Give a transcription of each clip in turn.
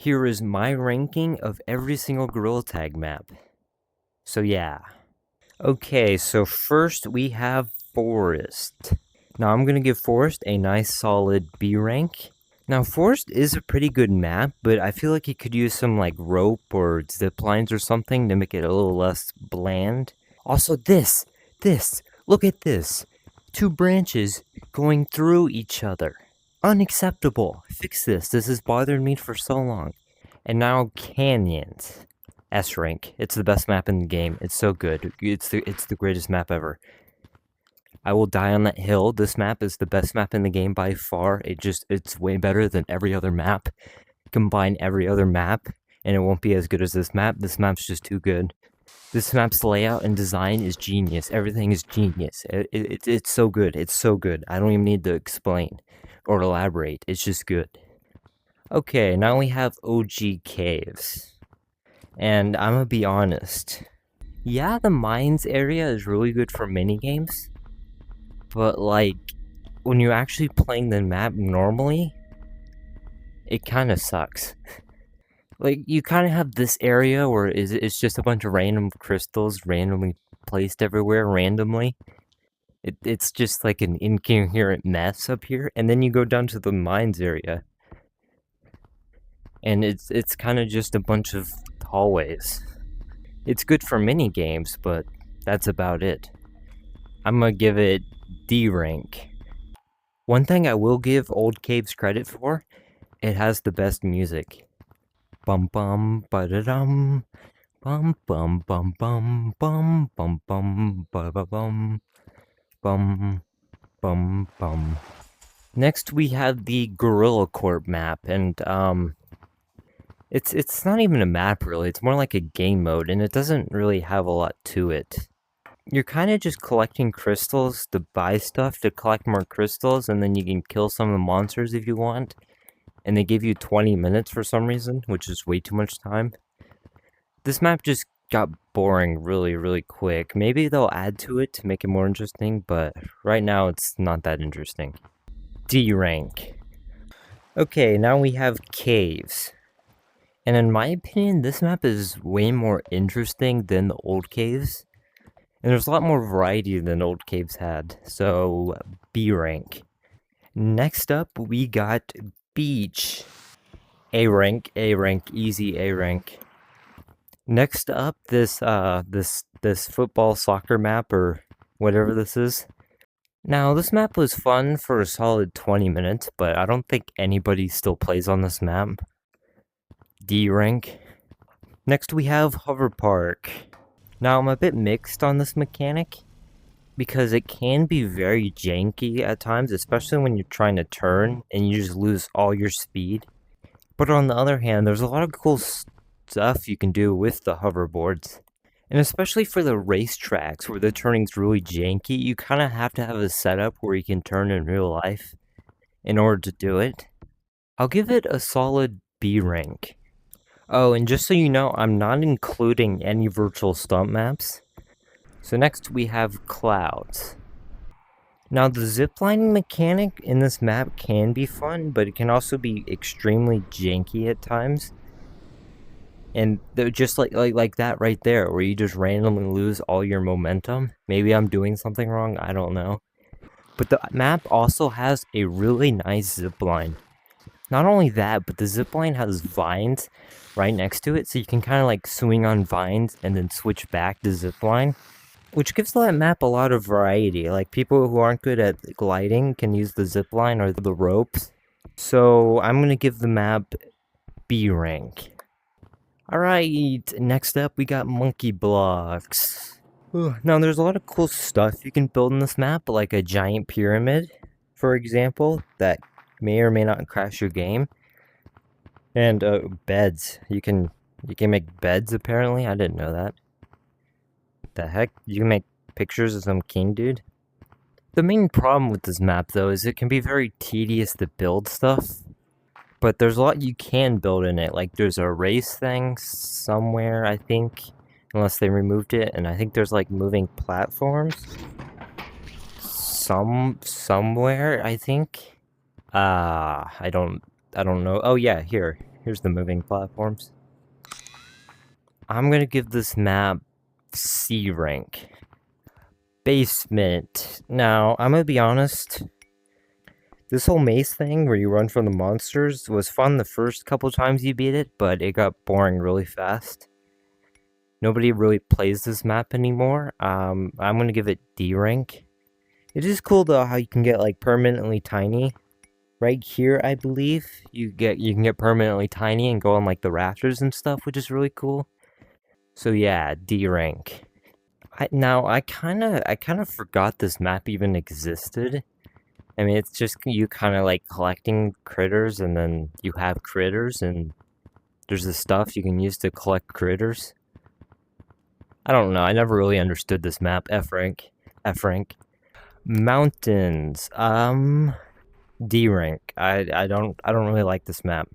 Here is my ranking of every single gorilla tag map. So yeah. Okay, so first we have Forest. Now I'm gonna give Forest a nice solid B rank. Now Forest is a pretty good map, but I feel like it could use some like rope or zip lines or something to make it a little less bland. Also this, look at this. Two branches going through each other. Unacceptable. Fix this. This has bothered me for so long. And now Canyons. S rank. It's the best map in the game. It's so good. It's the greatest map ever. I will die on that hill. This map is the best map in the game by far. It's way better than every other map. Combine every other map, and it won't be as good as this map. This map's just too good. This map's layout and design is genius. Everything is genius. It's so good. It's so good. I don't even need to explain or elaborate. It's just good. Okay, now we have OG Caves. And I'm gonna be honest. Yeah, the mines area is really good for minigames. But like, when you're actually playing the map normally, it kind of sucks. Like, you kind of have this area where it's just a bunch of random crystals randomly placed everywhere randomly. It's just like an incoherent mess up here. And then you go down to the mines area. And it's kind of just a bunch of hallways. It's good for mini games, but that's about it. I'm gonna give it D rank. One thing I will give Old Caves credit for, it has the best music. Bum bum ba da dum, bum bum bum bum bum bum bum ba ba bum bum bum bum. Next we have the Gorilla Corp map, and it's not even a map really, it's more like a game mode, and it doesn't really have a lot to it. You're kind of just collecting crystals to buy stuff to collect more crystals, and then you can kill some of the monsters if you want. And they give you 20 minutes for some reason, which is way too much time. This map just got boring really quick. Maybe they'll add to it to make it more interesting, but right now it's not that interesting. D rank. Okay, now we have Caves. And in my opinion, this map is way more interesting than the old caves. And there's a lot more variety than old caves had, so B rank. Next up, we got Beach. A rank, easy A rank. Next up, this football soccer map or whatever this is. Now, this map was fun for a solid 20 minutes, but I don't think anybody still plays on this map. D rank. Next, we have Hover Park. Now, I'm a bit mixed on this mechanic because it can be very janky at times, especially when you're trying to turn and you just lose all your speed. But on the other hand, there's a lot of cool stuff you can do with the hoverboards. And especially for the racetracks where the turning's really janky, you kind of have to have a setup where you can turn in real life in order to do it. I'll give it a solid B rank. Oh, and just so you know, I'm not including any virtual stump maps. So next we have Clouds. Now the ziplining mechanic in this map can be fun, but it can also be extremely janky at times. And they're just like that right there, where you just randomly lose all your momentum. Maybe I'm doing something wrong, I don't know. But the map also has a really nice zipline. Not only that, but the zipline has vines right next to it, so you can kind of like swing on vines and then switch back to zipline, which gives that map a lot of variety. Like, people who aren't good at gliding can use the zipline or the ropes. So I'm gonna give the map B rank. Alright, next up we got monkey blocks. Now there's a lot of cool stuff you can build in this map, like a giant pyramid, for example, that may or may not crash your game. And beds. You can make beds apparently. I didn't know that. The heck? You can make pictures of some king dude? The main problem with this map though is it can be very tedious to build stuff. But there's a lot you can build in it. Like, there's a race thing somewhere, I think. Unless they removed it, and I think there's like moving platforms. Somewhere, I think. I don't know. Oh yeah, here. Here's the moving platforms. I'm gonna give this map C rank. Basement. Now, I'm gonna be honest. This whole maze thing where you run from the monsters was fun the first couple times you beat it, but it got boring really fast. Nobody really plays this map anymore. I'm gonna give it D rank. It is cool though how you can get like permanently tiny. Right here, I believe you can get permanently tiny and go on like the rafters and stuff, which is really cool. So yeah, D rank. I kind of forgot this map even existed. I mean, it's just you kind of like collecting critters, and then you have critters, and there's the stuff you can use to collect critters. I don't know. I never really understood this map. F rank. F rank. Mountains. D rank. I don't really like this map.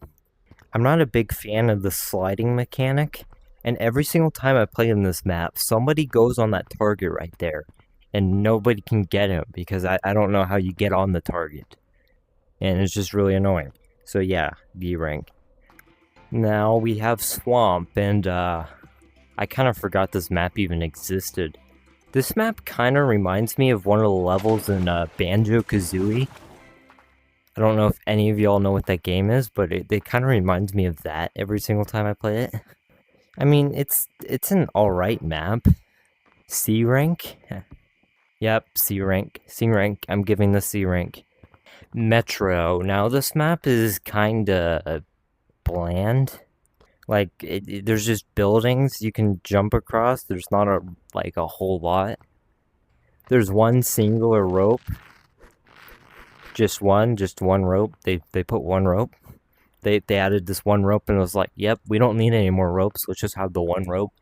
I'm not a big fan of the sliding mechanic, and every single time I play in this map, somebody goes on that target right there, and nobody can get him because I don't know how you get on the target. And it's just really annoying. So yeah, D rank. Now we have Swamp, and I kind of forgot this map even existed. This map kind of reminds me of one of the levels in Banjo-Kazooie. I don't know if any of y'all know what that game is, but it kind of reminds me of that every single time I play it. I mean, it's an alright map. C rank? Yep, C rank. C rank. I'm giving the C rank. Metro. Now, this map is kinda bland. Like, there's just buildings you can jump across. There's not a whole lot. There's one singular rope. Just one rope. They put one rope. They added this one rope and it was like, yep, we don't need any more ropes. Let's just have the one rope.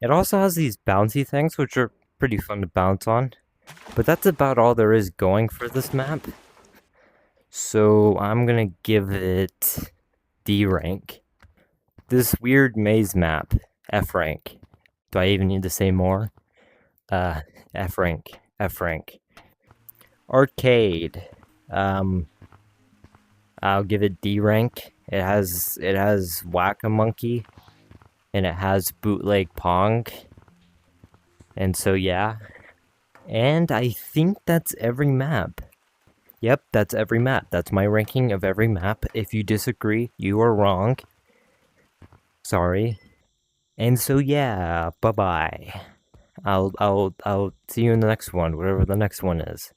It also has these bouncy things, which are pretty fun to bounce on. But that's about all there is going for this map. So I'm gonna give it D rank. This weird maze map, F rank. Do I even need to say more? F rank. F rank. Arcade. I'll give it D rank. It has Whack-A-Monkey, and it has Bootleg Pong. And so yeah. And I think that's every map. Yep, that's every map. That's my ranking of every map. If you disagree, you are wrong. Sorry. And so yeah, bye-bye. I'll see you in the next one, whatever the next one is.